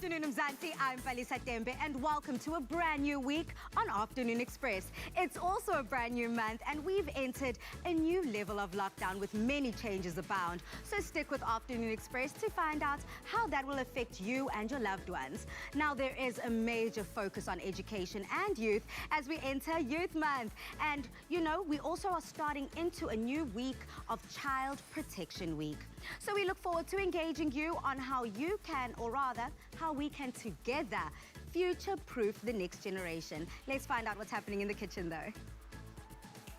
afternoon, Mzansi. I'm Falisa Tembe, and welcome to a brand new week on Afternoon Express. It's also a brand new month, and we've entered a new level of lockdown with many changes abound. So stick with Afternoon Express to find out how that will affect you and your loved ones. Now, there is a major focus on education and youth as we enter Youth Month. And, you know, we also are starting into a new week of Child Protection Week. So we look forward to engaging you on how you can, or rather, how we can together future-proof the next generation. Let's find out what's happening in the kitchen, though.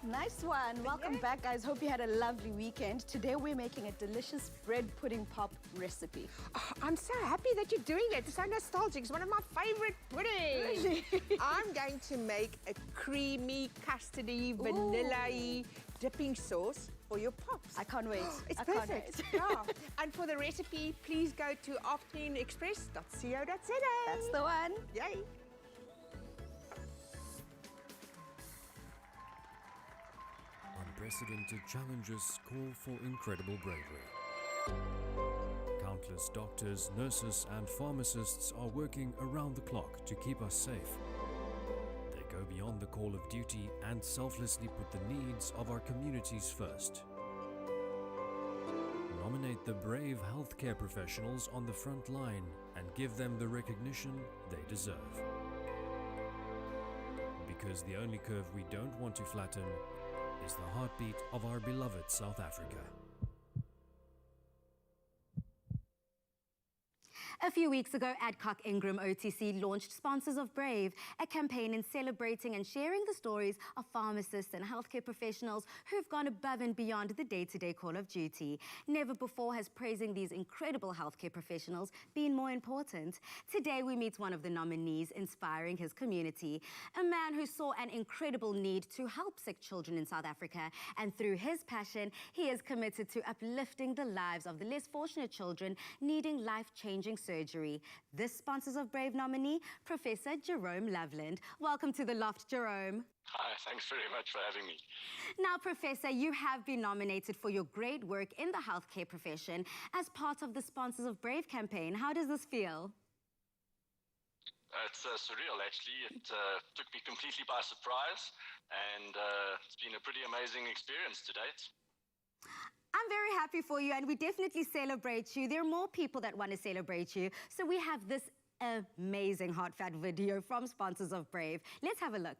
Nice one. Welcome back, guys. Hope you had a lovely weekend. Today we're making a delicious bread pudding pop recipe. Oh, I'm so happy that you're doing it. It's so nostalgic. It's one of my favorite puddings. Really? I'm going to make a creamy, custardy, vanilla-y dipping sauce for your pops. I can't wait. It's I perfect. Can't wait. Yeah. And for the recipe, please go to afternoonexpress.co.za. That's the one. Yay. Unprecedented challenges call for incredible bravery. Countless doctors, nurses and pharmacists are working around the clock to keep us safe. They go beyond the call of duty and selflessly put the needs of our communities first. Nominate the brave healthcare professionals on the front line and give them the recognition they deserve. Because the only curve we don't want to flatten is the heartbeat of our beloved South Africa. A few weeks ago, Adcock Ingram OTC launched Sponsors of Brave, a campaign in celebrating and sharing the stories of pharmacists and healthcare professionals who've gone above and beyond the day-to-day call of duty. Never before has praising these incredible healthcare professionals been more important. Today, we meet one of the nominees inspiring his community, a man who saw an incredible need to help sick children in South Africa, and through his passion, he is committed to uplifting the lives of the less fortunate children needing life-changing surgery. This Sponsors of Brave nominee, Professor Jerome Loveland. Welcome to the Loft, Jerome. Hi, thanks very much for having me. Now, Professor, you have been nominated for your great work in the healthcare profession as part of the Sponsors of Brave campaign. How does this feel? It's surreal, actually. It took me completely by surprise, and it's been a pretty amazing experience to date. I'm very happy for you, and we definitely celebrate you. There are more people that want to celebrate you. So we have this amazing hot fat video from Sponsors of Brave. Let's have a look.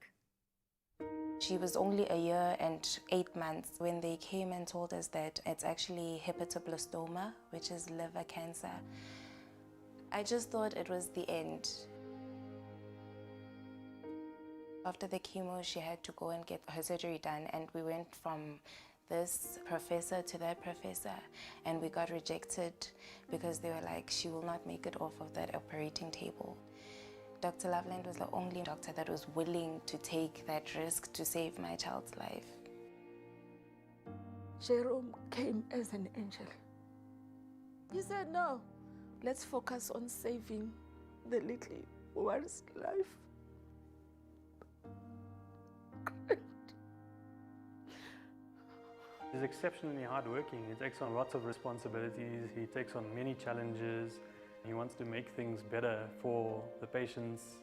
She was only a year and 8 months when they came and told us that it's actually hepatoblastoma, which is liver cancer. I just thought it was the end. After the chemo, she had to go and get her surgery done, and we went from this professor to that professor, and we got rejected because they were like, she will not make it off of that operating table. Dr. Loveland was the only doctor that was willing to take that risk to save my child's life. Jerome came as an angel. He said, no, let's focus on saving the little one's life. He's exceptionally hardworking. He takes on lots of responsibilities. He takes on many challenges. He wants to make things better for the patients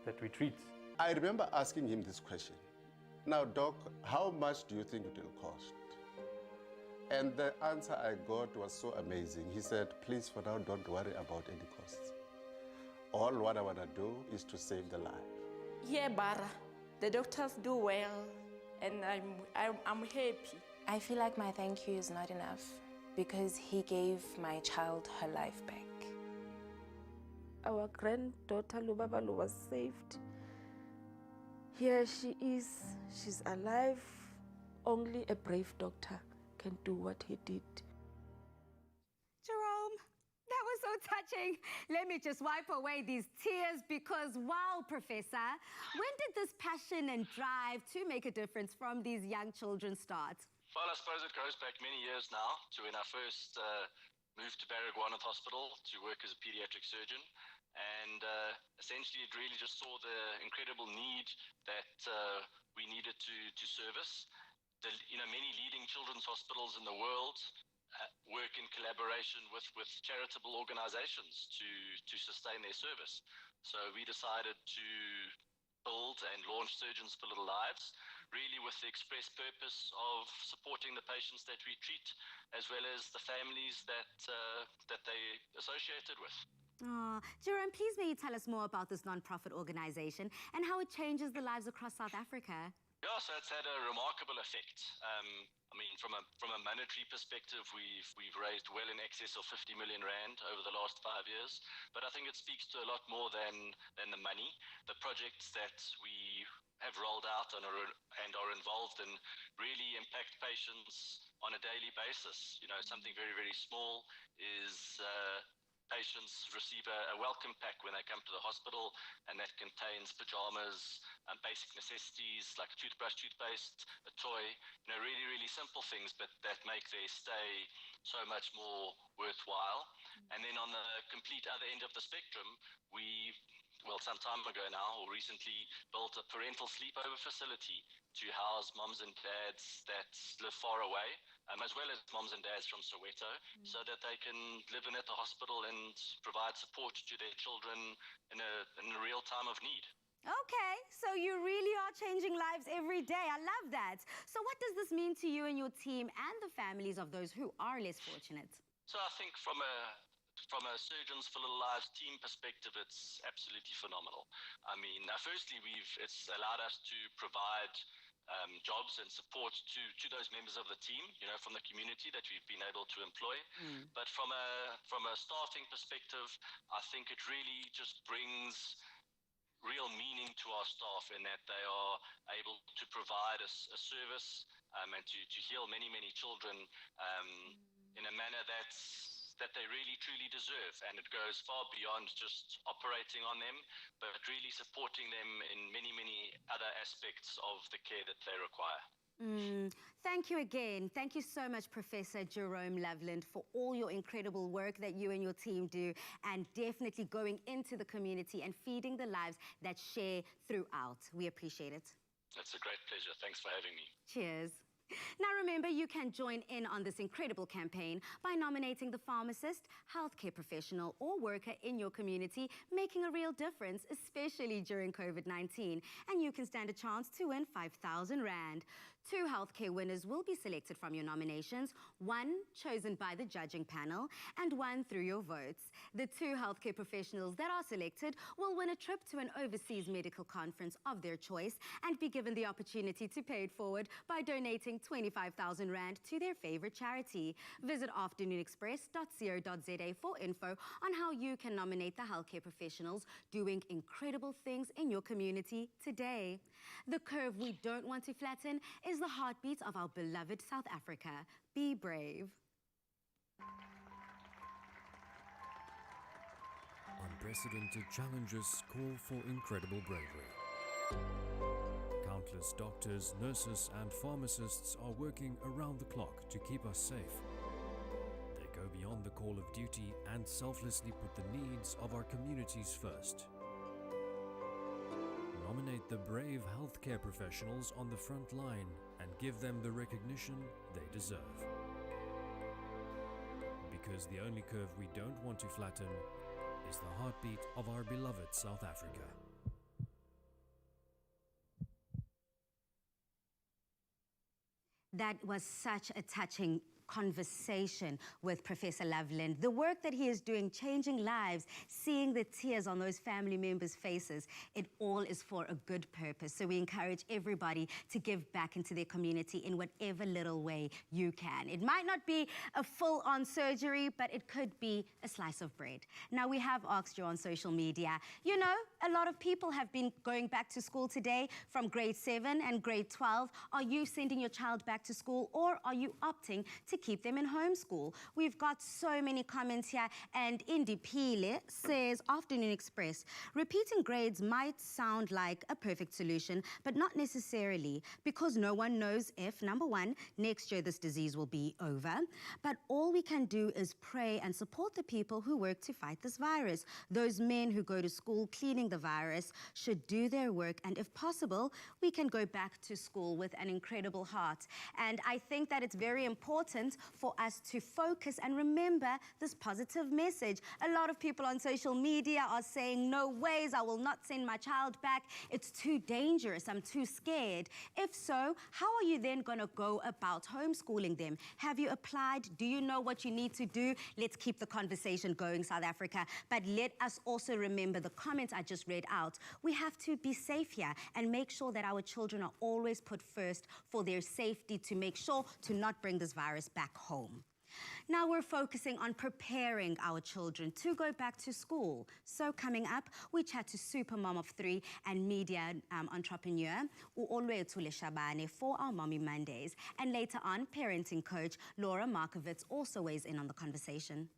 that we treat. I remember asking him this question. Now, Doc, how much do you think it will cost? And the answer I got was so amazing. He said, please, for now, don't worry about any costs. All what I want to do is to save the life. Yeah, Bara, the doctors do well, and I'm happy. I feel like my thank you is not enough because he gave my child her life back. Our granddaughter Lubabalu was saved. Here she is, she's alive. Only a brave doctor can do what he did. Jerome, that was so touching. Let me just wipe away these tears because, wow, Professor, when did this passion and drive to make a difference from these young children start? Well, I suppose it goes back many years now to when I first moved to Baragwanath Hospital to work as a pediatric surgeon. And essentially, it really just saw the incredible need that we needed to service. Many leading children's hospitals in the world work in collaboration with charitable organizations to sustain their service. So we decided to build and launch Surgeons for Little Lives, really with the express purpose of supporting the patients that we treat, as well as the families that they associated with. Jerome, please may you tell us more about this non-profit organization and how it changes the lives across South Africa? Yeah, so it's had a remarkable effect. I mean, from a monetary perspective, we've raised well in excess of 50 million rand over the last 5 years. But I think it speaks to a lot more than the money. The projects that we have rolled out and are involved in really impact patients on a daily basis. You know, something very, very small is patients receive a welcome pack when they come to the hospital, and that contains pajamas, basic necessities like a toothbrush, toothpaste, a toy, you know, really, really simple things, but that make their stay so much more worthwhile. And then on the complete other end of the spectrum, we, well, some time ago now, or recently, built a parental sleepover facility to house moms and dads that live far away, as well as moms and dads from Soweto, so that they can live in at the hospital and provide support to their children in a real time of need. Okay, so you really are changing lives every day. I love that. So what does this mean to you and your team and the families of those who are less fortunate? So I think from a Surgeons for Little Lives team perspective, it's absolutely phenomenal. I mean, firstly, it's allowed us to provide jobs and support to those members of the team, you know, from the community that we've been able to employ. But from a staffing perspective, I think it really just brings real meaning to our staff in that they are able to provide a service and to heal many, many children in a manner that they really truly deserve, and it goes far beyond just operating on them, but really supporting them in many, many other aspects of the care that they require. Thank you again. Thank you so much, Professor Jerome Loveland, for all your incredible work that you and your team do, and definitely going into the community and feeding the lives that share throughout. We appreciate it. It's a great pleasure. Thanks for having me. Cheers. Now remember, you can join in on this incredible campaign by nominating the pharmacist, healthcare professional or worker in your community making a real difference, especially during COVID-19. And you can stand a chance to win 5,000 Rand. 2 healthcare winners will be selected from your nominations, 1 chosen by the judging panel and 1 through your votes. The 2 healthcare professionals that are selected will win a trip to an overseas medical conference of their choice and be given the opportunity to pay it forward by donating 25,000 Rand to their favorite charity. Visit afternoonexpress.co.za for info on how you can nominate the healthcare professionals doing incredible things in your community today. The curve we don't want to flatten is the heartbeat of our beloved South Africa. Be brave. Unprecedented challenges call for incredible bravery. Countless doctors, nurses and pharmacists are working around the clock to keep us safe. They go beyond the call of duty and selflessly put the needs of our communities first. Nominate the brave healthcare professionals on the front line and give them the recognition they deserve. Because the only curve we don't want to flatten is the heartbeat of our beloved South Africa. That was such a touching conversation with Professor Loveland. The work that he is doing, changing lives, seeing the tears on those family members' faces, it all is for a good purpose. So we encourage everybody to give back into their community in whatever little way you can. It might not be a full-on surgery, but it could be a slice of bread. Now, we have asked you on social media, you know, a lot of people have been going back to school today from grade 7 and grade 12. Are you sending your child back to school, or are you opting to keep them in homeschool? We've got so many comments here, and Indy Pile says, Afternoon Express, repeating grades might sound like a perfect solution, but not necessarily, because no one knows if, number one, next year this disease will be over, but all we can do is pray and support the people who work to fight this virus. Those men who go to school cleaning the virus should do their work, and if possible, we can go back to school with an incredible heart. And I think that it's very important important for us to focus and remember this positive message. A lot of people on social media are saying, no ways, I will not send my child back. It's too dangerous, I'm too scared. If so, how are you then going to go about homeschooling them? Have you applied? Do you know what you need to do? Let's keep the conversation going, South Africa. But let us also remember the comments I just read out. We have to be safe here and make sure that our children are always put first for their safety, to make sure to not bring this virus back home. Now we're focusing on preparing our children to go back to school. So coming up, we chat to super mom of 3 and media entrepreneur, uOlwethu Leshabane, for our Mommy Mondays. And later on, parenting coach Laura Markovitz also weighs in on the conversation.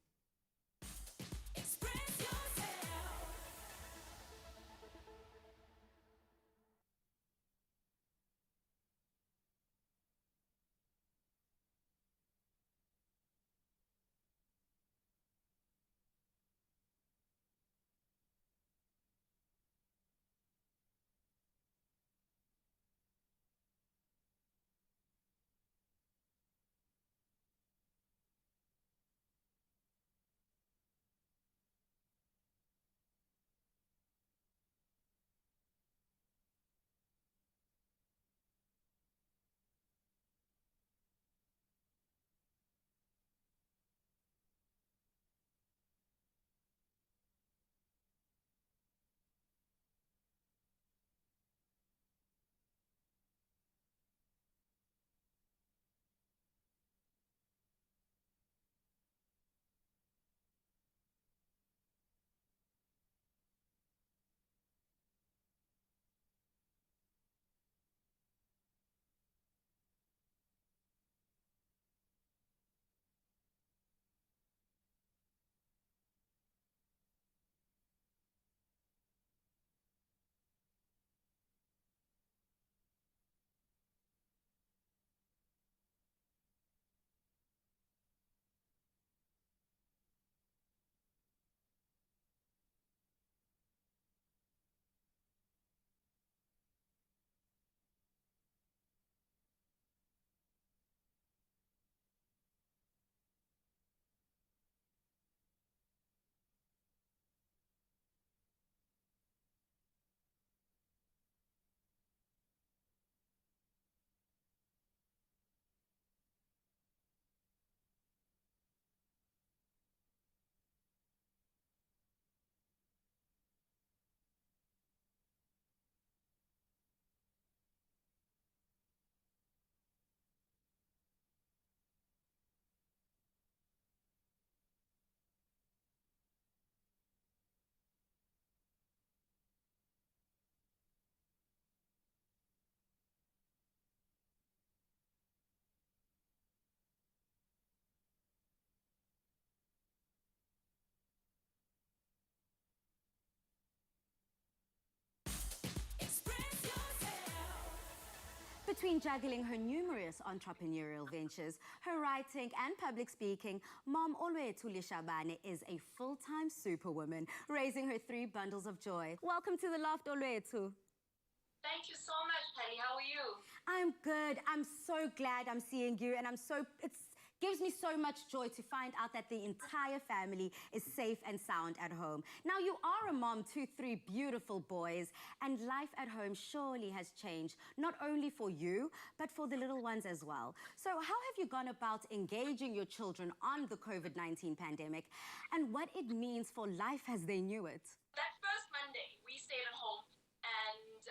Between juggling her numerous entrepreneurial ventures, her writing and public speaking, Mom Olwethu Leshabane is a full-time superwoman, raising her 3 bundles of joy. Welcome to the Loft, Olwethu. Thank you so much, Penny. How are you? I'm good. I'm so glad I'm seeing you, and it gives me so much joy to find out that the entire family is safe and sound at home. Now, you are a mom to 3 beautiful boys, and life at home surely has changed, not only for you, but for the little ones as well. So how have you gone about engaging your children on the COVID-19 pandemic, and what it means for life as they knew it? That first Monday, we stayed at home, and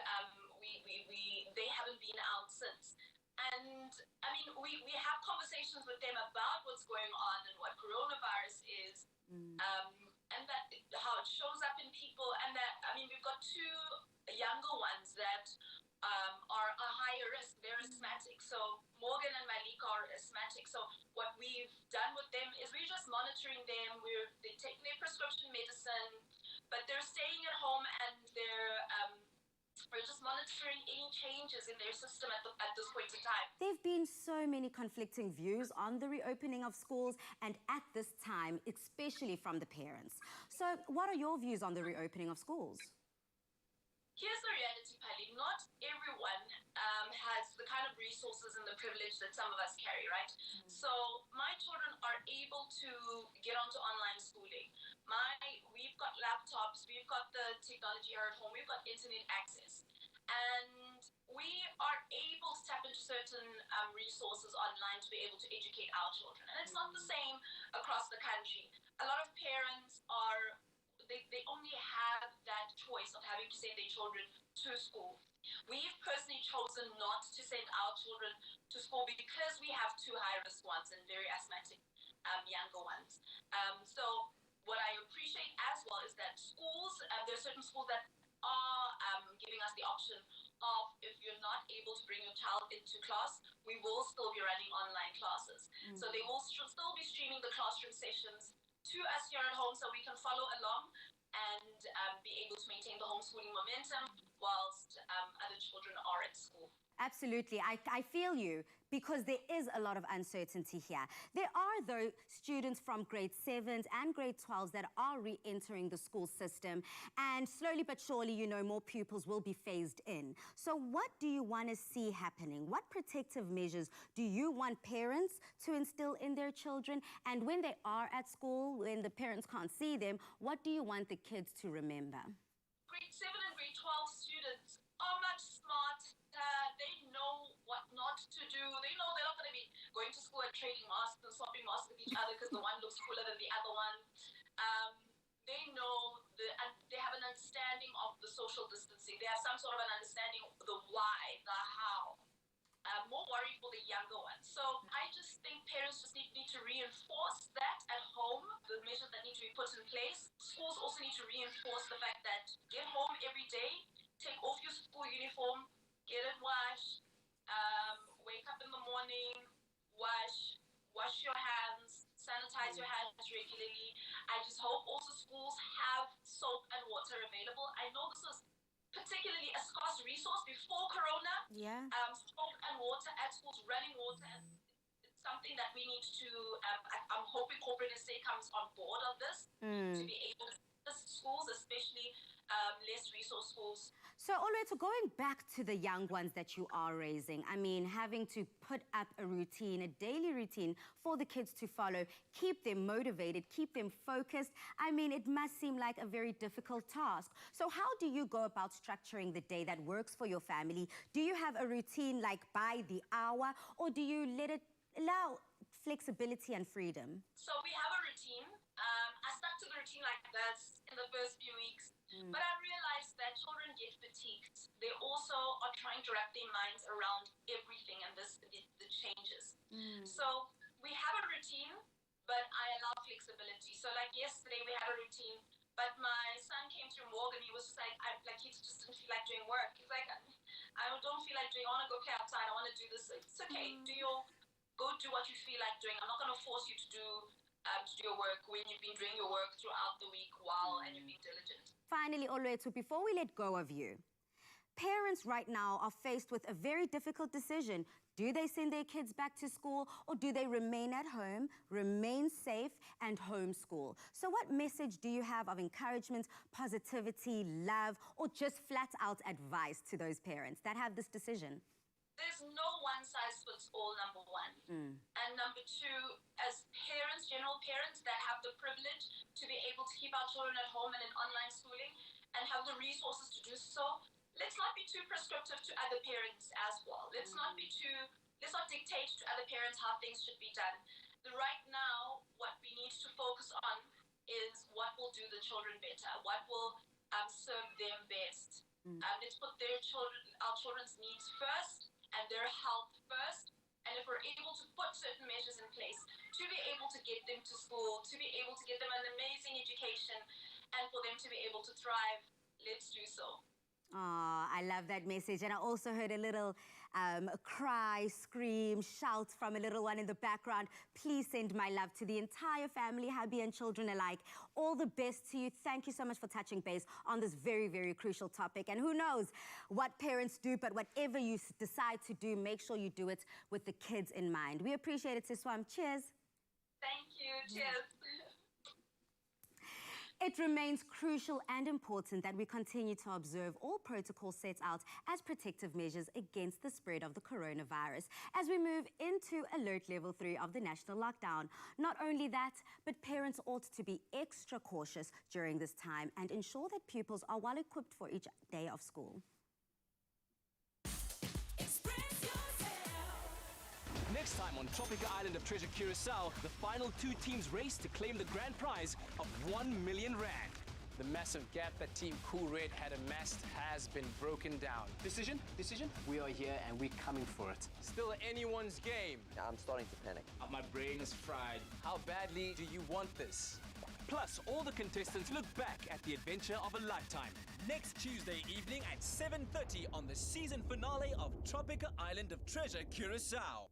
they haven't been out since. And I mean, we have conversations with them about what's going on and what coronavirus is, and that how it shows up in people. And that, I mean, we've got 2 younger ones that are a higher risk. They're asthmatic. So Morgan and Malika are asthmatic. So what we've done with them is we're just monitoring them. They're taking their prescription medicine, but they're staying at home, and we're just monitoring any changes in their system at this point in time. There have been so many conflicting views on the reopening of schools, and at this time, especially from the parents. So what are your views on the reopening of schools? Here's the reality, Pali. Not everyone has the kind of resources and the privilege that some of us carry, right? So my children are able to get onto online schooling. We've got laptops, we've got the technology here at home, we've got internet access. And we are able to tap into certain resources online to be able to educate our children. And it's not the same across the country. A lot of parents they only have that choice of having to send their children to school. We've personally chosen not to send our children to school because we have two high-risk ones and very asthmatic younger ones. So what I appreciate as well is that schools, there are certain schools that are giving us the option of, if you're not able to bring your child into class, we will still be running online classes. So they will still be streaming the classroom sessions to us here at home so we can follow along and be able to maintain the homeschooling momentum whilst other children are at school. Absolutely. I feel you, because there is a lot of uncertainty here. There are, though, students from grade 7s and grade 12s that are re-entering the school system, and slowly but surely, you know, more pupils will be phased in. So what do you want to see happening? What protective measures do you want parents to instill in their children? And when they are at school, when the parents can't see them, what do you want the kids to remember? Grade 7 and grade 12 students are much smarter. They know what not to do. They know they're not going to be going to school and trading masks and swapping masks with each other because the one looks cooler than the other one. They know and they have an understanding of the social distancing. They have some sort of an understanding of the why, the how. More worried for the younger ones. So I just think parents just need to reinforce that at home, the measures that need to be put in place. Schools also need to reinforce the fact that get home every day, take off your school uniform, get it washed, wake up in the morning, wash your hands, sanitize your hands regularly. I just hope also schools have soap and water available. I know this was particularly a scarce resource before Corona. Yeah. Soap and water at schools, running water, it's something that we need to, I'm hoping corporate estate comes on board on this to be able to assist schools, especially less resource schools. So, Olwethu, going back to the young ones that you are raising, I mean, having to put up a routine, a daily routine for the kids to follow, keep them motivated, keep them focused, I mean, it must seem like a very difficult task. So how do you go about structuring the day that works for your family? Do you have a routine like by the hour, or do you let it allow flexibility and freedom? So we have a routine. I stuck to the routine like this in the first few weeks. But I realized that children get fatigued. They also are trying to wrap their minds around everything and the changes. So we have a routine, but I allow flexibility. So like yesterday we had a routine, but my son came through Morgan. He was just like, he just didn't feel like doing work. He's like, I don't feel like doing, I want to go play outside. I want to do this. It's okay. Go do what you feel like doing. I'm not going to force you to do your work when you've been doing your work throughout the week and you've been diligent. Finally, Olwethu, before we let go of you, parents right now are faced with a very difficult decision. Do they send their kids back to school, or do they remain at home, remain safe, and homeschool? So what message do you have of encouragement, positivity, love, or just flat out advice to those parents that have this decision? There's no one-size-fits-all, number one. And number two, as parents, general parents that have the privilege to be able to keep our children at home and in online schooling and have the resources to do so, let's not be too prescriptive to other parents as well. Let's not dictate to other parents how things should be done. Right now, what we need to focus on is what will do the children better, what will serve them best. Let's put our children's needs first and their health first. And if we're able to put certain measures in place to be able to get them to school, to be able to get them an amazing education, and for them to be able to thrive, let's do so. Oh, I love that message. And I also heard a little cry, scream, shout from a little one in the background. Please send my love to the entire family, hubby and children alike. All the best to you. Thank you so much for touching base on this very, very crucial topic. And who knows what parents do, but whatever you decide to do, make sure you do it with the kids in mind. We appreciate it, Siswam. Cheers. Thank you. Cheers. It remains crucial and important that we continue to observe all protocols set out as protective measures against the spread of the coronavirus as we move into alert level 3 of the national lockdown. Not only that, but parents ought to be extra cautious during this time and ensure that pupils are well equipped for each day of school. Next time on Tropical Island of Treasure Curacao, the final 2 teams race to claim the grand prize of 1 million rand. The massive gap that Team Cool Red had amassed has been broken down. Decision? We are here and we're coming for it. Still anyone's game. I'm starting to panic. My brain is fried. How badly do you want this? Plus, all the contestants look back at the adventure of a lifetime. Next Tuesday evening at 7:30 on the season finale of Tropical Island of Treasure Curacao.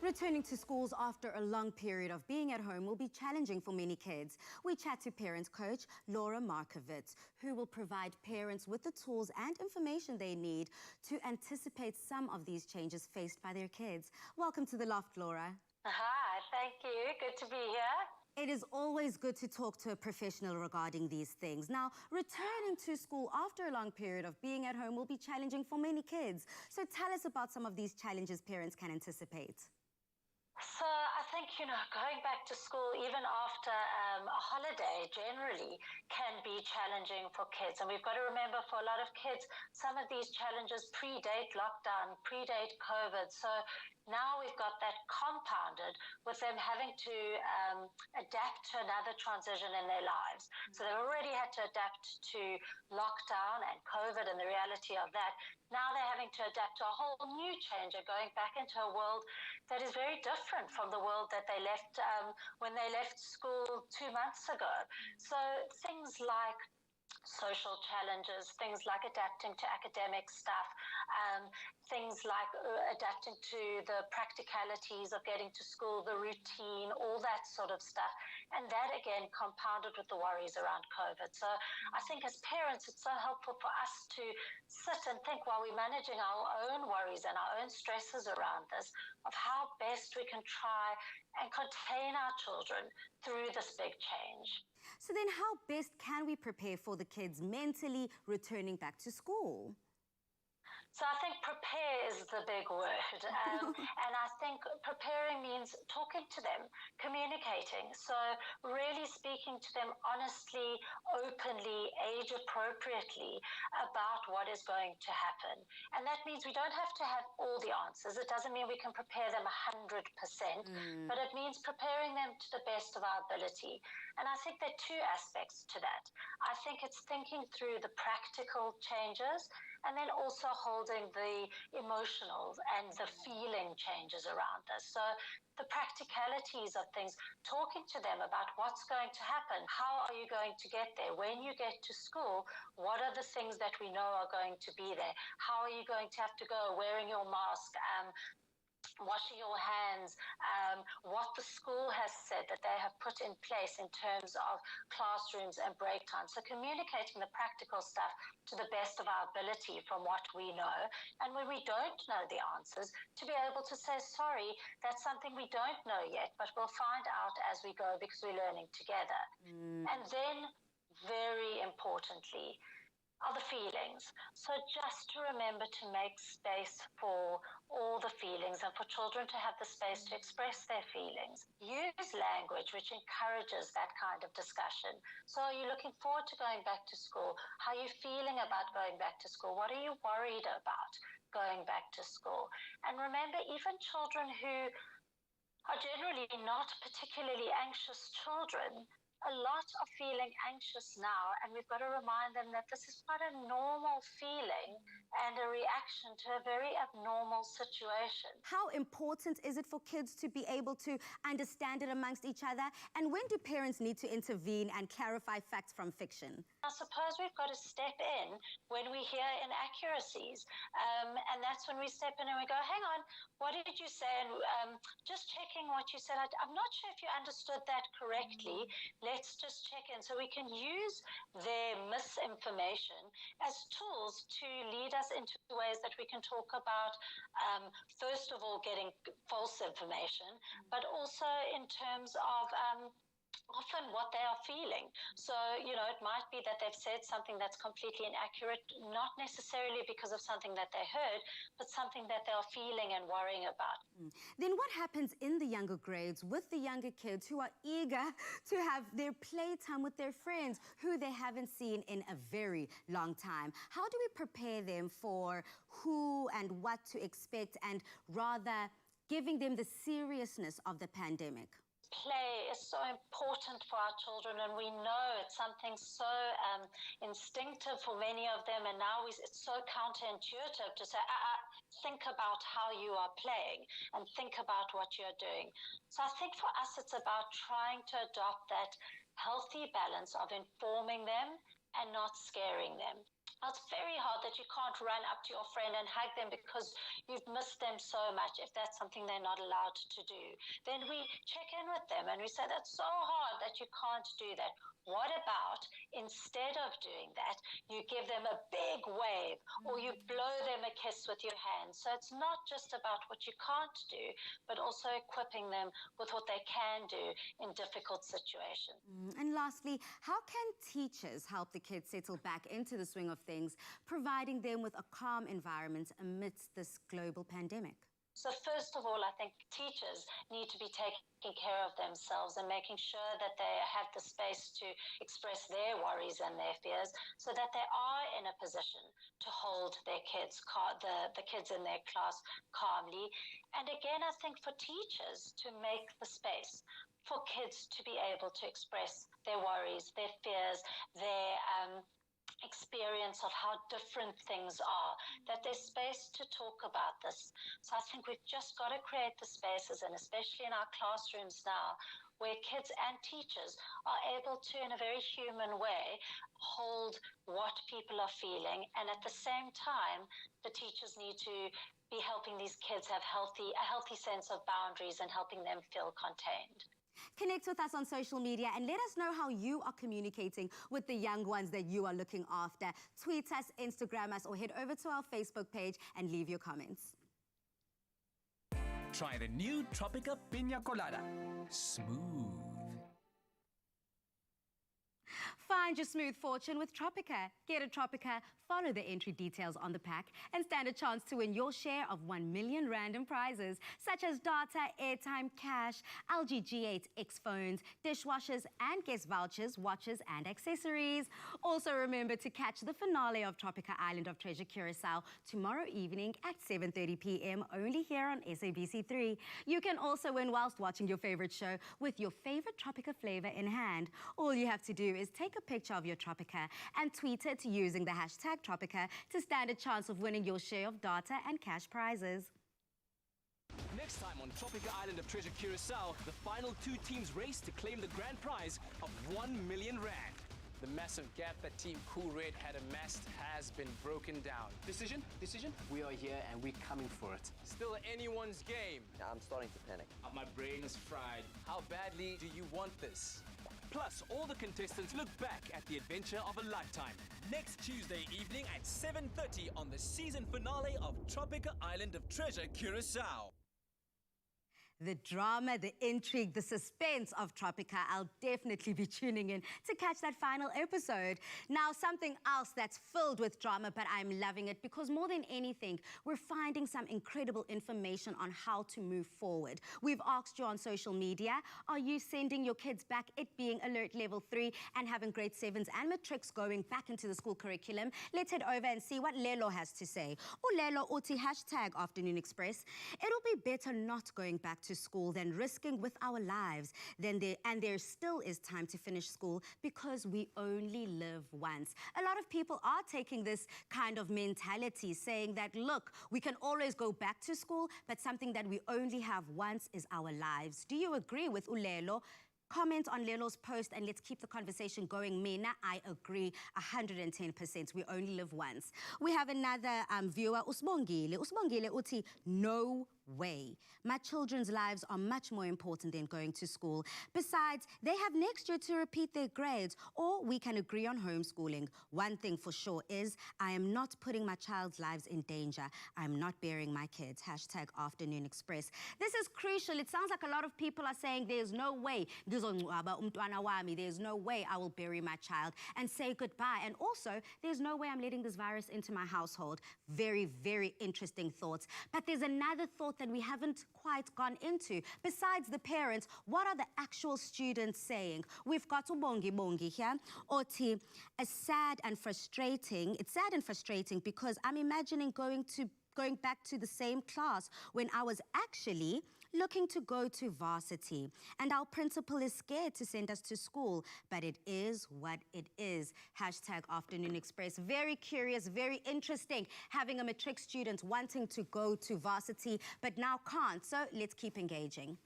Returning to schools after a long period of being at home will be challenging for many kids. We chat to parent coach Laura Markovitz, who will provide parents with the tools and information they need to anticipate some of these changes faced by their kids. Welcome to the Loft, Laura. Hi, thank you. Good to be here. It is always good to talk to a professional regarding these things. Now, returning to school after a long period of being at home will be challenging for many kids. So tell us about some of these challenges parents can anticipate. So I think, going back to school even after a holiday generally can be challenging for kids. And we've got to remember for a lot of kids, some of these challenges predate lockdown, predate COVID. So now we've got that compounded with them having to adapt to another transition in their lives. So they've already had to adapt to lockdown and COVID and the reality of that. Now they're having to adapt to a whole new change and going back into a world that is very different from the world that they left when they left school 2 months ago. So things like social challenges, things like adapting to academic stuff, things like adapting to the practicalities of getting to school, the routine, all that sort of stuff And that again compounded with the worries around COVID. So I think as parents, it's so helpful for us to sit and think while we're managing our own worries and our own stresses around this, of how best we can try and contain our children through this big change. So then how best can we prepare for the kids mentally returning back to school? So I think prepare is the big word. And I think preparing means talking to them, communicating. So really speaking to them honestly, openly, age appropriately about what is going to happen. And that means we don't have to have all the answers. It doesn't mean we can prepare them 100%, but it means preparing them to the best of our ability. And I think there are two aspects to that. I think it's thinking through the practical changes and then also holding the emotional and the feeling changes around this. So the practicalities of things, talking to them about what's going to happen, how are you going to get there, when you get to school, what are the things that we know are going to be there, how are you going to have to go, wearing your mask, washing your hands, what the school has said that they have put in place in terms of classrooms and break time. So communicating the practical stuff to the best of our ability from what we know. And when we don't know the answers, to be able to say, sorry, that's something we don't know yet, but we'll find out as we go because we're learning together. And then, very importantly, are the feelings. So just to remember to make space for all the feelings and for children to have the space to express their feelings. Use language which encourages that kind of discussion. So are you looking forward to going back to school? How are you feeling about going back to school? What are you worried about going back to school? And remember, even children who are generally not particularly anxious children, a lot are feeling anxious now, and we've got to remind them that this is quite a normal feeling and a reaction to a very abnormal situation. How important is it for kids to be able to understand it amongst each other? And when do parents need to intervene and clarify facts from fiction? I suppose we've got to step in when we hear inaccuracies. And that's when we step in and we go, hang on, what did you say? And just checking what you said. I'm not sure if you understood that correctly. Let's just check in. So we can use their misinformation as tools to lead us into ways that we can talk about, first of all, getting false information, but also in terms of often what they are feeling. So, you know, it might be that they've said something that's completely inaccurate, not necessarily because of something that they heard, but something that they are feeling and worrying about. Then what happens in the younger grades with the younger kids who are eager to have their playtime with their friends who they haven't seen in a very long time? How do we prepare them for who and what to expect, and rather giving them the seriousness of the pandemic? Play is so important for our children, and we know it's something so instinctive for many of them, and now it's so counterintuitive to say, think about how you are playing and think about what you're doing. So I think for us it's about trying to adopt that healthy balance of informing them and not scaring them. It's very hard that you can't run up to your friend and hug them because you've missed them so much, if that's something they're not allowed to do. Then we check in with them and we say, that's so hard that you can't do that. What about, instead of doing that, you give them a big wave or you blow them a kiss with your hand? So it's not just about what you can't do, but also equipping them with what they can do in difficult situations. And lastly, how can teachers help the kids settle back into the swing of things, providing them with a calm environment amidst this global pandemic? So first of all, I think teachers need to be taking care of themselves and making sure that they have the space to express their worries and their fears so that they are in a position to hold their kids, the kids in their class calmly. And again, I think for teachers to make the space for kids to be able to express their worries, their fears, their experience of how different things are, that there's space to talk about this. So I think we've just got to create the spaces, and especially in our classrooms now, where kids and teachers are able to, in a very human way, hold what people are feeling, and at the same time, the teachers need to be helping these kids have a healthy sense of boundaries and helping them feel contained. Connect with us on social media and let us know how you are communicating with the young ones that you are looking after. Tweet us, Instagram us, or head over to our Facebook page and leave your comments. Try the new Tropica Piña Colada. Smooth. Find your smooth fortune with Tropica. Get a Tropica, follow the entry details on the pack, and stand a chance to win your share of 1 million random prizes, such as data, airtime, cash, LG G8 X phones, dishwashers, and guest vouchers, watches, and accessories. Also remember to catch the finale of Tropica Island of Treasure Curacao tomorrow evening at 7:30 p.m. only here on SABC3. You can also win whilst watching your favorite show with your favorite Tropica flavor in hand. All you have to do is take a picture of your Tropica and tweet it using the hashtag Tropica to stand a chance of winning your share of data and cash prizes. Next time on Tropica Island of Treasure Curacao, the final 2 teams race to claim the grand prize of 1 million rand. The massive gap that Team Cool Red had amassed has been broken down. Decision? We are here and we're coming for it. Still anyone's game. I'm starting to panic. My brain is fried. How badly do you want this? Plus, all the contestants look back at the adventure of a lifetime. Next Tuesday evening at 7:30 on the season finale of Tropica Island of Treasure Curacao. The drama, the intrigue, the suspense of Tropica. I'll definitely be tuning in to catch that final episode. Now, something else that's filled with drama, but I'm loving it because more than anything, we're finding some incredible information on how to move forward. We've asked you on social media, are you sending your kids back, it being alert level 3 and having grade 7s and matrics going back into the school curriculum? Let's head over and see what Lelo has to say. Lelo uthi hashtag Afternoon Express. It'll be better not going back to school than risking with our lives. And there still is time to finish school because we only live once. A lot of people are taking this kind of mentality, saying that, look, we can always go back to school, but something that we only have once is our lives. Do you agree with Ulelo? Comment on Lelo's post and let's keep the conversation going. Mina, I agree 110%. We only live once. We have another viewer, Usbongile. Usbongile uti, no way. My children's lives are much more important than going to school. Besides, they have next year to repeat their grades, or we can agree on homeschooling. One thing for sure is I am not putting my child's lives in danger. I'm not burying my kids. Hashtag Afternoon Express. This is crucial. It sounds like a lot of people are saying there's no way. There's no way I will bury my child and say goodbye. And also, there's no way I'm letting this virus into my household. Very, very interesting thoughts. But there's another thought that we haven't quite gone into. Besides the parents, what are the actual students saying? We've got Ubongi here. Oti, it's sad and frustrating because I'm imagining going back to the same class when I was actually looking to go to varsity. And our principal is scared to send us to school, but it is what it is. Hashtag Afternoon Express. Very curious, very interesting, having a matric student wanting to go to varsity, but now can't. So let's keep engaging.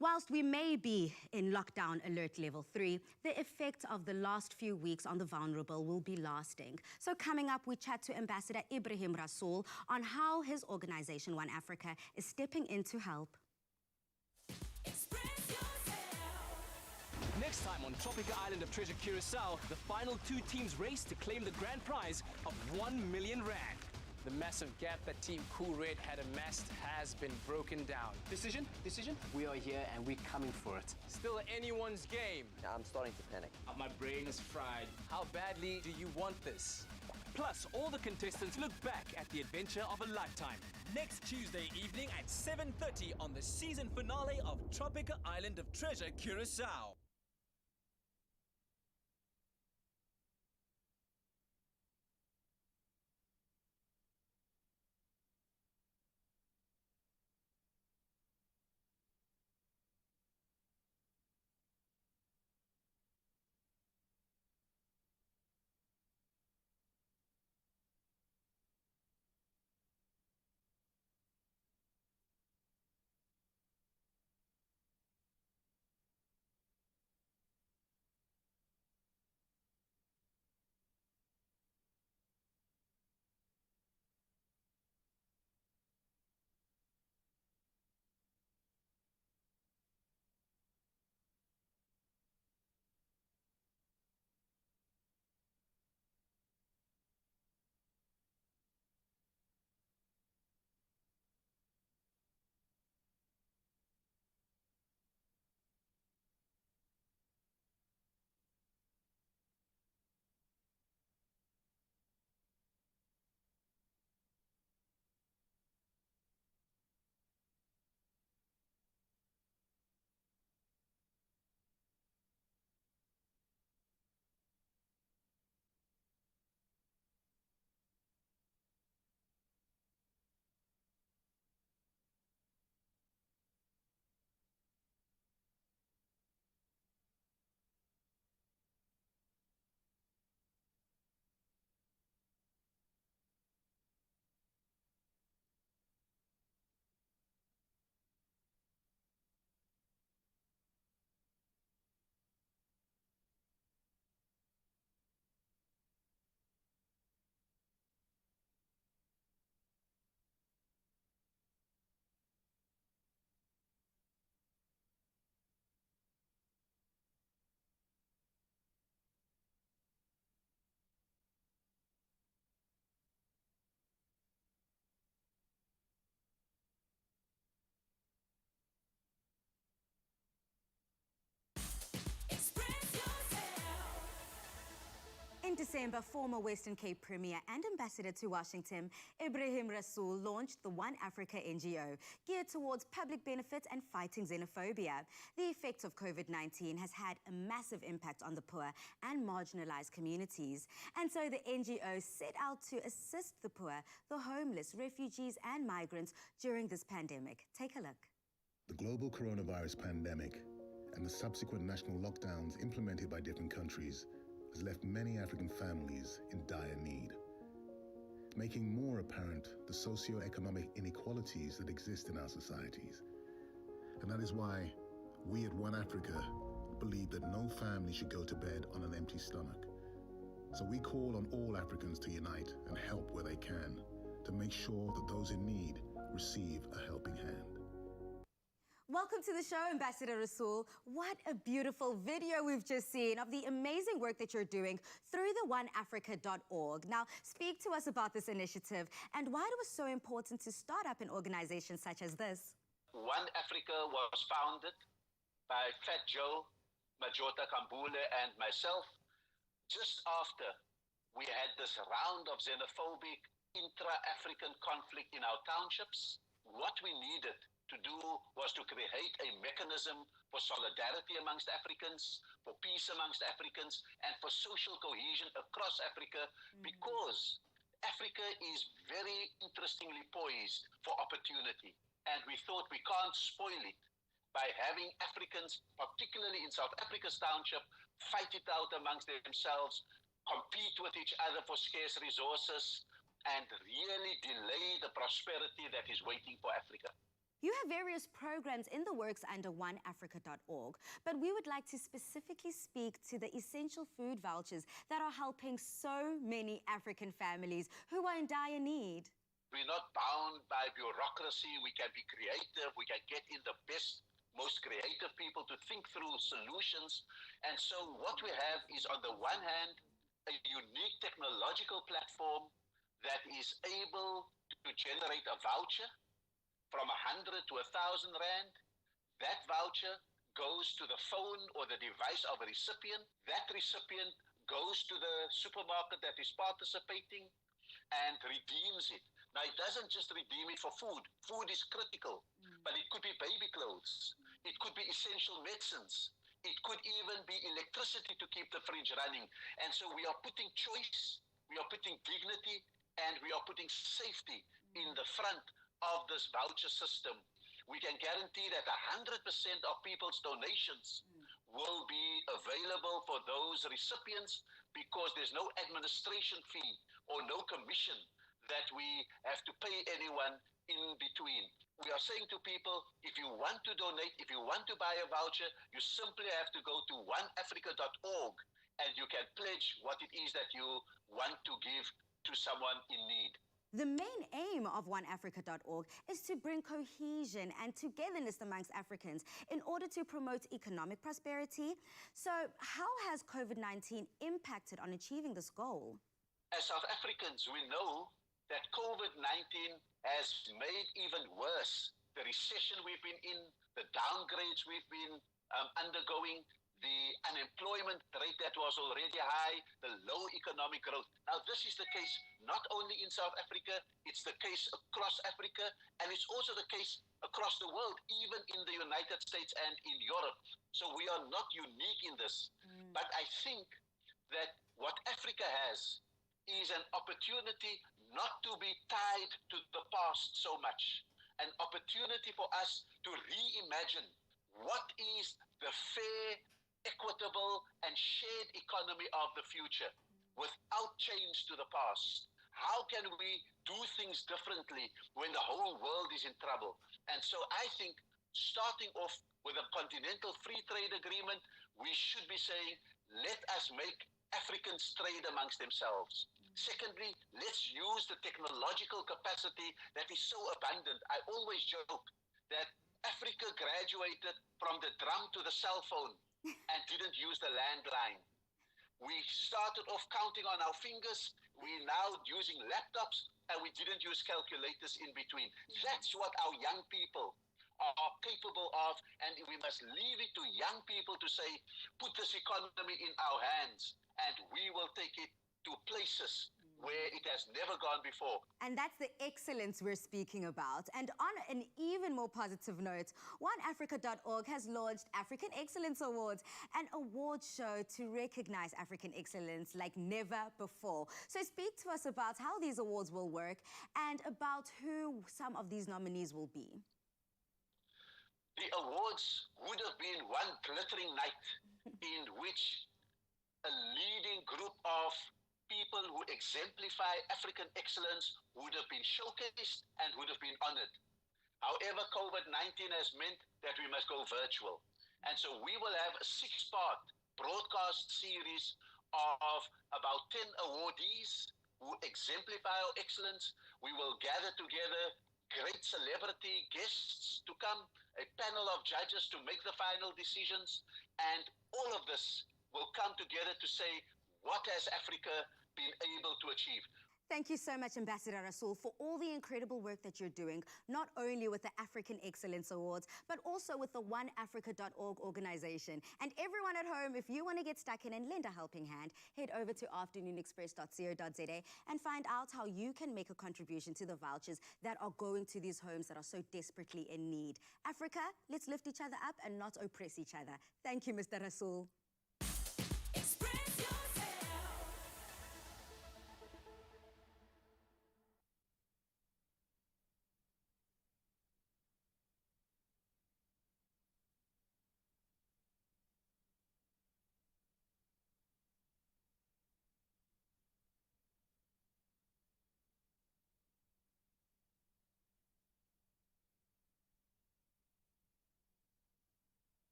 Whilst we may be in lockdown alert level 3, the effect of the last few weeks on the vulnerable will be lasting. So coming up, we chat to Ambassador Ibrahim Rasool on how his organization, One Africa, is stepping in to help. Next time on Tropica Island of Treasure Curacao, the final 2 teams race to claim the grand prize of 1 million rand. The massive gap that Team Cool Red had amassed has been broken down. Decision? We are here and we're coming for it. Still anyone's game. I'm starting to panic. My brain is fried. How badly do you want this? Plus, all the contestants look back at the adventure of a lifetime. Next Tuesday evening at 7:30 on the season finale of Tropica Island of Treasure Curacao. December, former Western Cape Premier and Ambassador to Washington, Ebrahim Rasool, launched the One Africa NGO, geared towards public benefit and fighting xenophobia. The effects of COVID-19 has had a massive impact on the poor and marginalized communities. And so the NGO set out to assist the poor, the homeless, refugees and migrants during this pandemic. Take a look. The global coronavirus pandemic and the subsequent national lockdowns implemented by different countries has left many African families in dire need, making more apparent the socio-economic inequalities that exist in our societies. And that is why we at One Africa believe that no family should go to bed on an empty stomach. So we call on all Africans to unite and help where they can to make sure that those in need receive a helping hand. Welcome to the show, Ambassador Rasool. What a beautiful video we've just seen of the amazing work that you're doing through the oneafrica.org. Now, speak to us about this initiative and why it was so important to start up an organization such as this. One Africa was founded by Fat Joe, Majota Kambule, and myself just after we had this round of xenophobic intra-African conflict in our townships. What we needed to do was to create a mechanism for solidarity amongst Africans, for peace amongst Africans, and for social cohesion across Africa, because Africa is very interestingly poised for opportunity. And we thought we can't spoil it by having Africans, particularly in South Africa's township, fight it out amongst themselves, compete with each other for scarce resources, and really delay the prosperity that is waiting for Africa. You have various programs in the works under oneafrica.org, but we would like to specifically speak to the essential food vouchers that are helping so many African families who are in dire need. We're not bound by bureaucracy. We can be creative. We can get in the best, most creative people to think through solutions. And so what we have is, on the one hand, a unique technological platform that is able to generate a voucher from 100 to 1,000 rand. That voucher goes to the phone or the device of a recipient. That recipient goes to the supermarket that is participating and redeems it. Now, it doesn't just redeem it for food. Food is critical, but it could be baby clothes. It could be essential medicines. It could even be electricity to keep the fridge running. And so we are putting choice, we are putting dignity, and we are putting safety in the front of this voucher system. We can guarantee that 100% of people's donations will be available for those recipients, because there's no administration fee or no commission that we have to pay anyone in between. We are saying to people, if you want to donate, if you want to buy a voucher, you simply have to go to oneafrica.org and you can pledge what it is that you want to give to someone in need. The main aim of oneafrica.org is to bring cohesion and togetherness amongst Africans in order to promote economic prosperity. So how has COVID-19 impacted on achieving this goal? As South Africans, we know that COVID-19 has made even worse the recession we've been in, the downgrades we've been undergoing, the unemployment rate that was already high, the low economic growth. Now, this is the case not only in South Africa, it's the case across Africa, and it's also the case across the world, even in the United States and in Europe. So we are not unique in this. But I think that what Africa has is an opportunity not to be tied to the past so much, an opportunity for us to reimagine what is the fair, equitable and shared economy of the future without change to the past. How can we do things differently when the whole world is in trouble? And so I think, starting off with a continental free trade agreement, we should be saying, let us make Africans trade amongst themselves. Secondly, let's use the technological capacity that is so abundant. I always joke that Africa graduated from the drum to the cell phone and didn't use the landline. We started off counting on our fingers. We're now using laptops, and we didn't use calculators in between. That's what our young people are capable of, and we must leave it to young people to say, put this economy in our hands, and we will take it to places where it has never gone before. And that's the excellence we're speaking about. And on an even more positive note, OneAfrica.org has launched African Excellence Awards, an award show to recognize African excellence like never before. So speak to us about how these awards will work and about who some of these nominees will be. The awards would have been one glittering night in which a leading group of people who exemplify African excellence would have been showcased and would have been honored. However, COVID-19 has meant that we must go virtual. And so we will have a 6-part broadcast series of about 10 awardees who exemplify our excellence. We will gather together great celebrity guests to come, a panel of judges to make the final decisions, and all of this will come together to say, what has Africa been able to achieve? Thank you so much, Ambassador Rasool, for all the incredible work that you're doing, not only with the African Excellence Awards, but also with the OneAfrica.org organization. And everyone at home, if you want to get stuck in and lend a helping hand, head over to afternoonexpress.co.za and find out how you can make a contribution to the vouchers that are going to these homes that are so desperately in need. Africa, let's lift each other up and not oppress each other. Thank you, Mr. Rasool.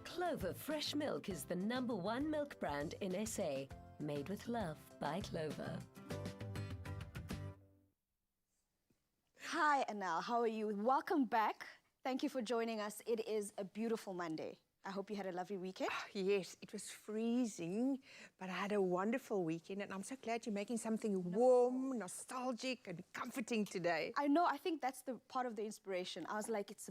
Clover Fresh Milk is the #1 milk brand in SA. Made with love by Clover. Hi, Anal. How are you? Welcome back. Thank you for joining us. It is a beautiful Monday. I hope you had a lovely weekend. Yes, it was freezing, but I had a wonderful weekend, and I'm so glad you're making something warm, nostalgic, and comforting today. I know. I think that's the part of the inspiration. I was like, it's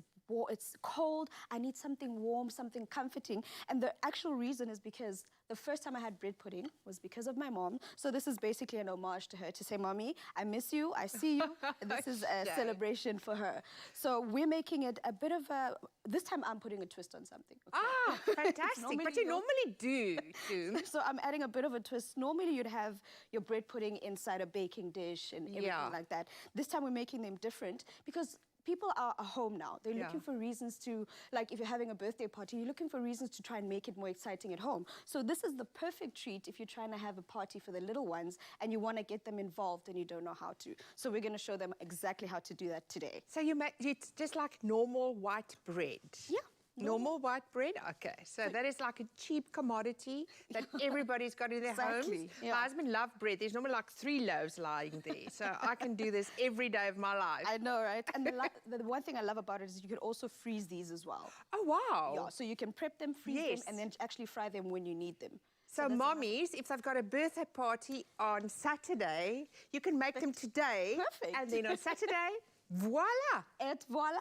cold. I need something warm, something comforting. And the actual reason is because the first time I had bread pudding was because of my mom. So this is basically an homage to her to say, Mommy, I miss you, I see you. This is a celebration for her. So we're making it a bit of a, this time I'm putting a twist on something. Okay? Ah, fantastic. But you normally do, too. So I'm adding a bit of a twist. Normally you'd have your bread pudding inside a baking dish and everything like that. This time we're making them different because people are at home now. They're looking for reasons to, like if you're having a birthday party, you're looking for reasons to try and make it more exciting at home. So this is the perfect treat if you're trying to have a party for the little ones and you want to get them involved and you don't know how to. So we're going to show them exactly how to do that today. So you make it's just like normal white bread? Yeah. Normal white bread? Okay, so that is like a cheap commodity that everybody's got in their homes. Yeah. My husband loves bread. There's normally like 3 loaves lying there. So I can do this every day of my life. I know, right? And the one thing I love about it is you can also freeze these as well. Oh, wow. Yeah, so you can prep them, freeze them, and then actually fry them when you need them. So mommies, if they've got a birthday party on Saturday, you can make them today. Perfect. And then on Saturday, Voila! Et voila!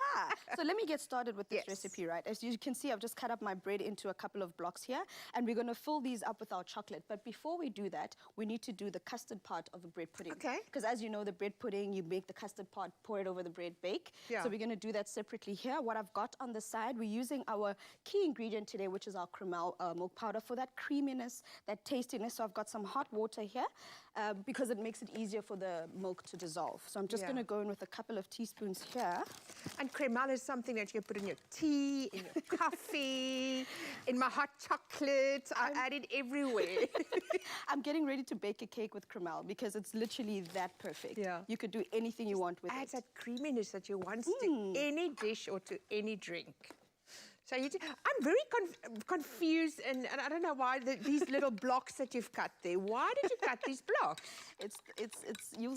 So let me get started with this recipe, right? As you can see, I've just cut up my bread into a couple of blocks here, and we're going to fill these up with our chocolate. But before we do that, we need to do the custard part of the bread pudding. Okay. Because as you know, the bread pudding, you make the custard part, pour it over the bread, bake. Yeah. So we're going to do that separately here. What I've got on the side, we're using our key ingredient today, which is our Cremel milk powder for that creaminess, that tastiness. So I've got some hot water here because it makes it easier for the milk to dissolve. So I'm just going to go in with a couple of teaspoons here. And Cremel is something that you put in your tea, in your coffee, in my hot chocolate. I add it everywhere. I'm getting ready to bake a cake with Cremel because it's literally that perfect. Yeah. You could do anything you want with it. Adds that creaminess that you want to any dish or to any drink. So I'm very confused, and I don't know why these little blocks that you've cut there. Why did you cut these blocks? It's you'll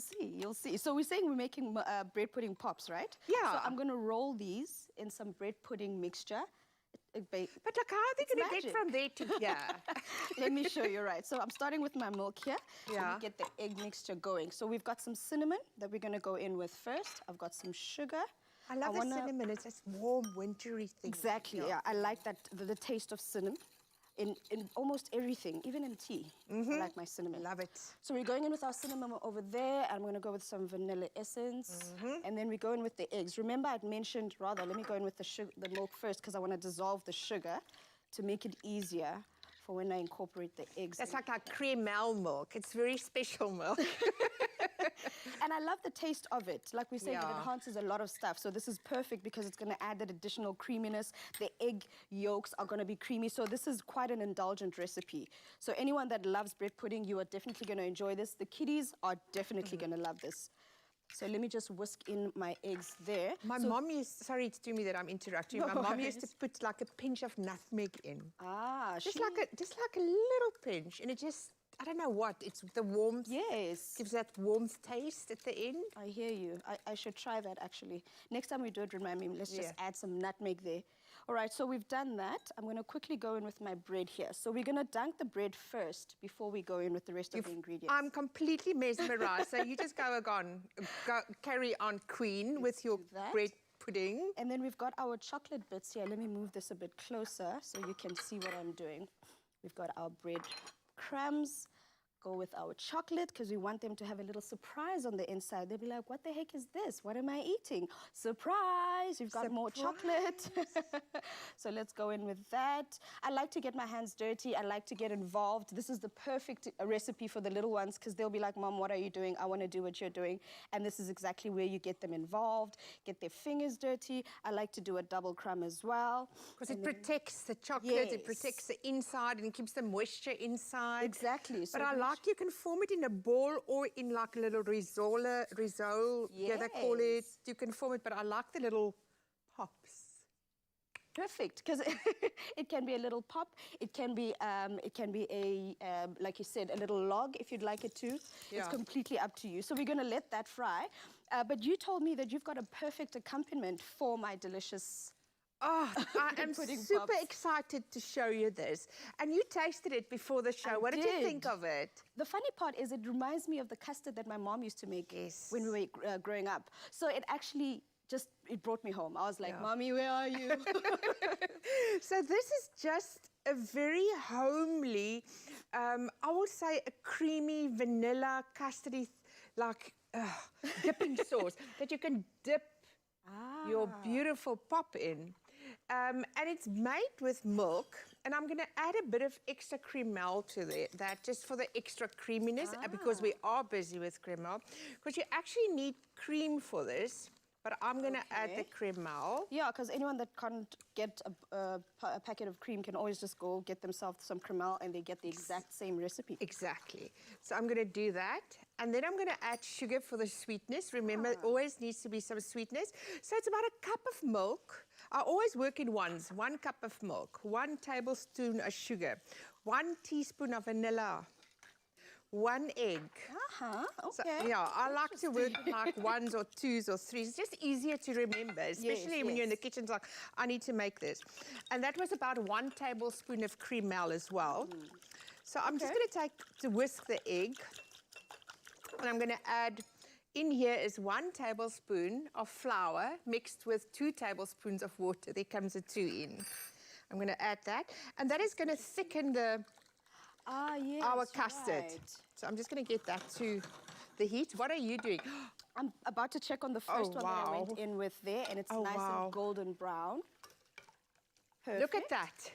see. So we're saying we're making bread pudding pops, right? Yeah. So I'm going to roll these in some bread pudding mixture. But look, how are they going to get from there to here? Let me show you, right. So I'm starting with my milk here. Yeah. Let me get the egg mixture going. So we've got some cinnamon that we're going to go in with first. I've got some sugar. I love the cinnamon. It's this warm, wintry thing. Exactly, yeah. I like that, the taste of cinnamon in almost everything, even in tea. I like my cinnamon. Love it. So we're going in with our cinnamon over there. I'm going to go with some vanilla essence. And then we go in with the eggs. Remember, I'd mentioned, let me go in with the milk first because I want to dissolve the sugar to make it easier for when I incorporate the eggs. That's like our Cremel milk. It's very special milk. And I love the taste of it. Like we say, it enhances a lot of stuff. So this is perfect because it's going to add that additional creaminess. The egg yolks are going to be creamy. So this is quite an indulgent recipe. So anyone that loves bread pudding, you are definitely going to enjoy this. The kiddies are definitely going to love this. So let me just whisk in my eggs there. My mom used, sorry to me that I'm interrupting. No My mom worries. used to put like a pinch of nutmeg in. Ah, just like a little pinch, and it just, I don't know what, it's the warmth. Yes. Gives that warmth taste at the end. I hear you. I should try that actually. Next time we do it, remind me, let's just add some nutmeg there. All right, so we've done that. I'm going to quickly go in with my bread here. So we're going to dunk the bread first before we go in with the rest of the ingredients. I'm completely mesmerized. So you just go carry on, Queen, with your bread pudding. And then we've got our chocolate bits here. Let me move this a bit closer so you can see what I'm doing. We've got our bread crumbs. Go with our chocolate because we want them to have a little surprise on the inside. They'll be like, what the heck is this? What am I eating? Surprise! You've got more chocolate. So let's go in with that. I like to get my hands dirty. I like to get involved. This is the perfect recipe for the little ones because they'll be like, Mom, what are you doing? I want to do what you're doing. And this is exactly where you get them involved, get their fingers dirty. I like to do a double crumb as well. Because it protects the chocolate, it protects the inside and keeps the moisture inside. Exactly. But I like you can form it in a ball or in like a little risole, they call it. You can form it, but I like the little pops. Perfect, because it can be a little pop. It can be a like you said, a little log if you'd like it to. Yeah. It's completely up to you. So we're going to let that fry. But you told me that you've got a perfect accompaniment for my delicious. Oh, I am super excited to show you this. And you tasted it before the show. What did you think of it? The funny part is it reminds me of the custard that my mom used to make when we were growing up. So it actually it brought me home. I was like, Mommy, where are you? So this is just a very homely, I will say a creamy vanilla custardy, like dipping sauce that you can dip your beautiful pop in. And it's made with milk, and I'm going to add a bit of extra Cremel to that just for the extra creaminess because we are busy with Cremel. Because you actually need cream for this, but I'm going to add the Cremel. Yeah, because anyone that can't get a packet of cream can always just go get themselves some Cremel and they get the exact same recipe. Exactly. So I'm going to do that. And then I'm going to add sugar for the sweetness. Remember, it always needs to be some sweetness. So it's about a cup of milk. I always work in ones. 1 cup of milk, 1 tablespoon of sugar, 1 teaspoon of vanilla, 1 egg. Okay. So, yeah, I like to work like 1s or 2s or 3s. It's just easier to remember, especially when you're in the kitchen. It's like, I need to make this. And that was about 1 tablespoon of Cremel as well. So I'm just going to whisk the egg. And I'm going to add in here is 1 tablespoon of flour mixed with 2 tablespoons of water. There comes a 2 in. I'm going to add that. And that is going to thicken yes, our custard. right. So I'm just going to get that to the heat. What are you doing? I'm about to check on the first one that I wow. went in with there, and it's Oh, nice wow. and golden brown. Perfect. Look at that.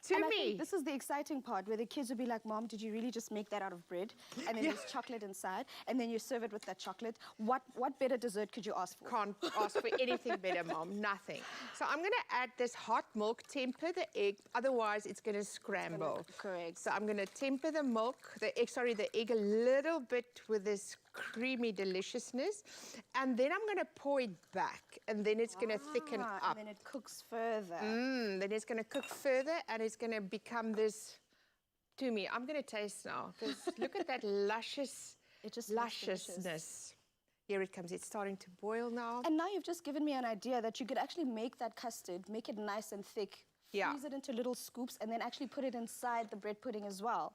To And I me. think this is the exciting part where the kids will be like, Mom, did you really just make that out of bread? And then there's chocolate inside, and then you serve it with that chocolate. What better dessert could you ask for? Can't ask for anything better, Mom. Nothing. So I'm going to add this hot milk, temper the egg, otherwise it's going to scramble. Correct. So I'm going to temper the milk, the egg a little bit with this creamy deliciousness, and then I'm going to pour it back, and then it's going to thicken up. And then it cooks further. Then it's going to cook further, and it's going to become this. To me, I'm going to taste now, because look at that lusciousness. Here it comes. It's starting to boil now. And now you've just given me an idea that you could actually make that custard, make it nice and thick, freeze it into little scoops, and then actually put it inside the bread pudding as well.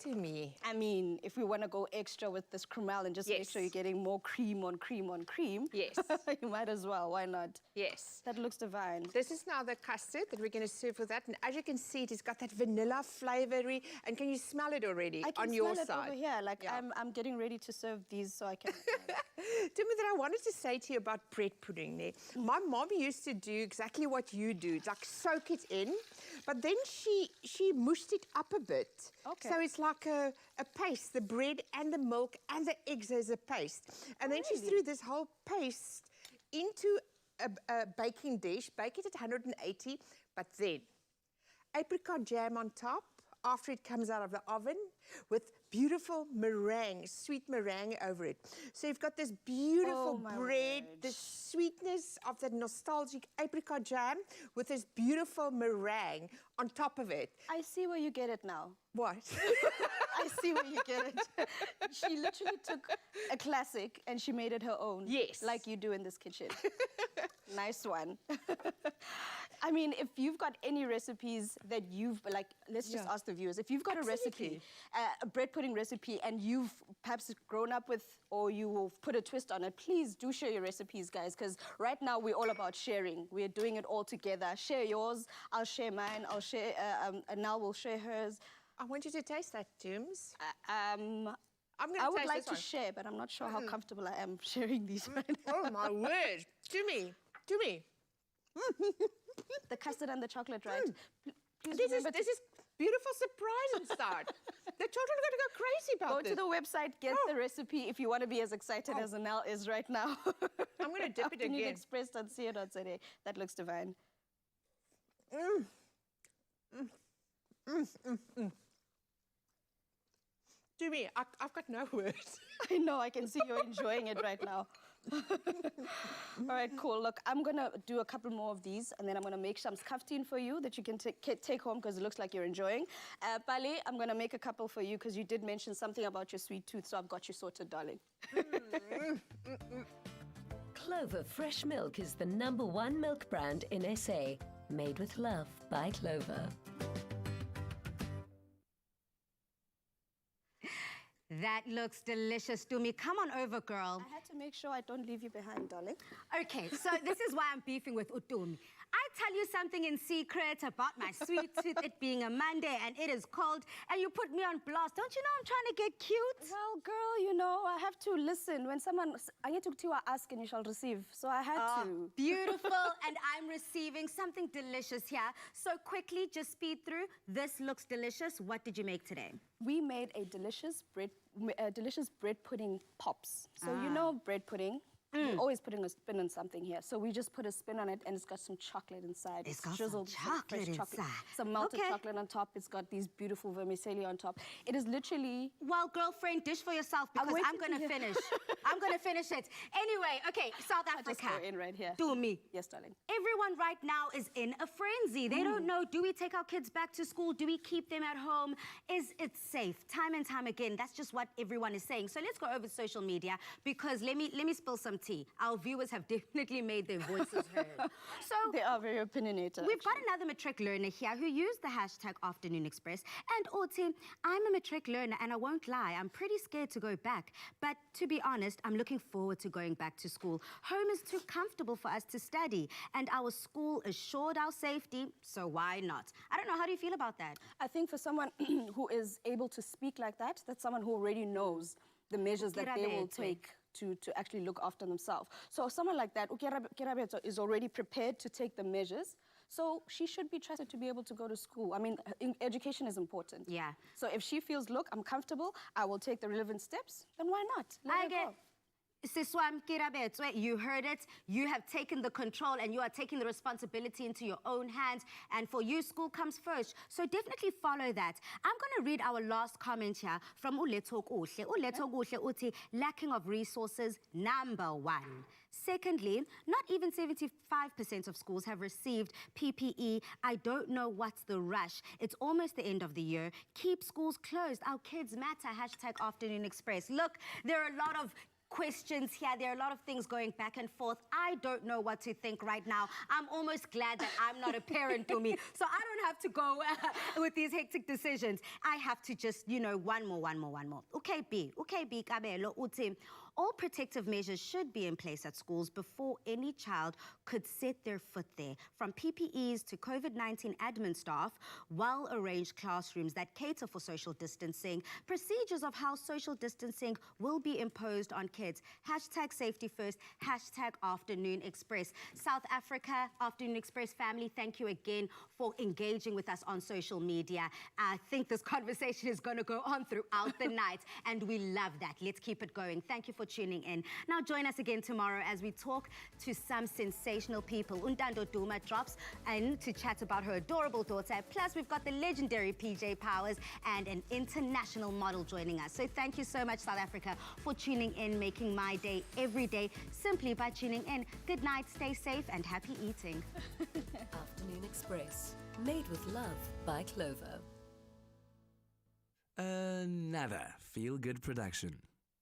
To me. I mean, if we want to go extra with this crumel and just make sure you're getting more cream on cream on cream, yes, you might as well. Why not? Yes. That looks divine. This is now the custard that we're going to serve with that. And as you can see, it's got that vanilla flavory. And can you smell it already I can on smell your it side? over here. Like I'm getting ready to serve these so I can. Timmy, that I wanted to say to you about bread pudding there. My mom used to do exactly what you do, like soak it in, but then she mushed it up a bit. Okay. So it's like a paste, the bread and the milk and the eggs as a paste. And then she threw this whole paste into a baking dish, bake it at 180, but then apricot jam on top after it comes out of the oven with beautiful meringue, sweet meringue over it. So you've got this beautiful bread, the sweetness of that nostalgic apricot jam with this beautiful meringue on top of it. I see where you get it now. What? I see where you get it. She literally took a classic and she made it her own. Yes. Like you do in this kitchen. Nice one. I mean, if you've got any recipes that you've, like, let's just ask the viewers, if you've got a recipe, a bread pudding recipe, and you've perhaps grown up with, or you will put a twist on it, please do share your recipes, guys, because right now we're all about sharing. We're doing it all together. Share yours, I'll share mine, I'll share, Anel will share hers. I want you to taste that, Tooms. I would like to share, but I'm not sure how comfortable I am sharing these right now. Oh, my word. To me. The custard and the chocolate, right? This is beautiful surprise inside. The children are going to go crazy about this. Go to the website, get the recipe if you want to be as excited as Anel is right now. I'm going to dip it again. Express.co.za. That looks divine. To me, I've got no words. I know, I can see you're enjoying it right now. All right, cool. Look, I'm going to do a couple more of these, and then I'm going to make some skaftin for you that you can take home because it looks like you're enjoying. Pali, I'm going to make a couple for you because you did mention something about your sweet tooth, so I've got you sorted, darling. Clover Fresh Milk is the #1 milk brand in SA. Made with love by Clover. That looks delicious, Dumi. Come on over, girl. I had to make sure I don't leave you behind, darling. Okay, so this is why I'm beefing with Utumi. I tell you something in secret about my sweet tooth, it being a Monday and it is cold, and you put me on blast. Don't you know I'm trying to get cute? Well, girl, you know, I have to listen. When someone, I get to ask and you shall receive. So I had to. Beautiful, and I'm receiving something delicious here. So quickly, just speed through. This looks delicious. What did you make today? We made a delicious bread pudding pops. So you know bread pudding. We're always putting a spin on something here. So we just put a spin on it, and it's got some chocolate inside. It's got drizzled some chocolate inside. Some melted chocolate on top. It's got these beautiful vermicelli on top. It is literally... Well, girlfriend, dish for yourself because I'm going to finish. I'm going to finish it. Anyway, okay, South Africa. Just go in right here. Do me. Yes, darling. Everyone right now is in a frenzy. They don't know, do we take our kids back to school? Do we keep them at home? Is it safe? Time and time again, that's just what everyone is saying. So let's go over social media because let me spill some some tea. Our viewers have definitely made their voices heard. So they are very opinionated. We've got another matric learner here who used the hashtag Afternoon Express. And Oti, I'm a matric learner and I won't lie, I'm pretty scared to go back. But to be honest, I'm looking forward to going back to school. Home is too comfortable for us to study and our school assured our safety, so why not? I don't know, how do you feel about that? I think for someone who is able to speak like that, that's someone who already knows the measures that they will take to actually look after themselves. So someone like that, Ukerabeto, is already prepared to take the measures. So she should be trusted to be able to go to school. I mean, education is important. Yeah. So if she feels, look, I'm comfortable, I will take the relevant steps, then why not? Let her go. Siswam Kirabetswe, you heard it. You have taken the control and you are taking the responsibility into your own hands. And for you, school comes first. So definitely follow that. I'm going to read our last comment here from Uletok Uhle. Uletok Uhle uti, lacking of resources, number one. Secondly, not even 75% of schools have received PPE. I don't know what's the rush. It's almost the end of the year. Keep schools closed. Our kids matter. Hashtag Afternoon Express. Look, there are a lot of questions here. There are a lot of things going back and forth. I don't know what to think right now. I'm almost glad that I'm not a parent to me. So I don't have to go with these hectic decisions. I have to just, you know, one more. Okay, B, Kabelo, Uti. All protective measures should be in place at schools before any child could set their foot there. From PPEs to COVID-19 admin staff, well-arranged classrooms that cater for social distancing, procedures of how social distancing will be imposed on kids. Hashtag safety first, hashtag Afternoon Express. South Africa, Afternoon Express family, thank you again for engaging with us on social media. I think this conversation is going to go on throughout the night, and we love that. Let's keep it going. Thank you for tuning in. Now join us again tomorrow as we talk to some sensational people. Ntando Duma drops in to chat about her adorable daughter. Plus, we've got the legendary PJ Powers and an international model joining us. So thank you so much, South Africa, for tuning in, making my day every day simply by tuning in. Good night, stay safe, and happy eating. Afternoon Express, made with love by Clover. Another feel-good production.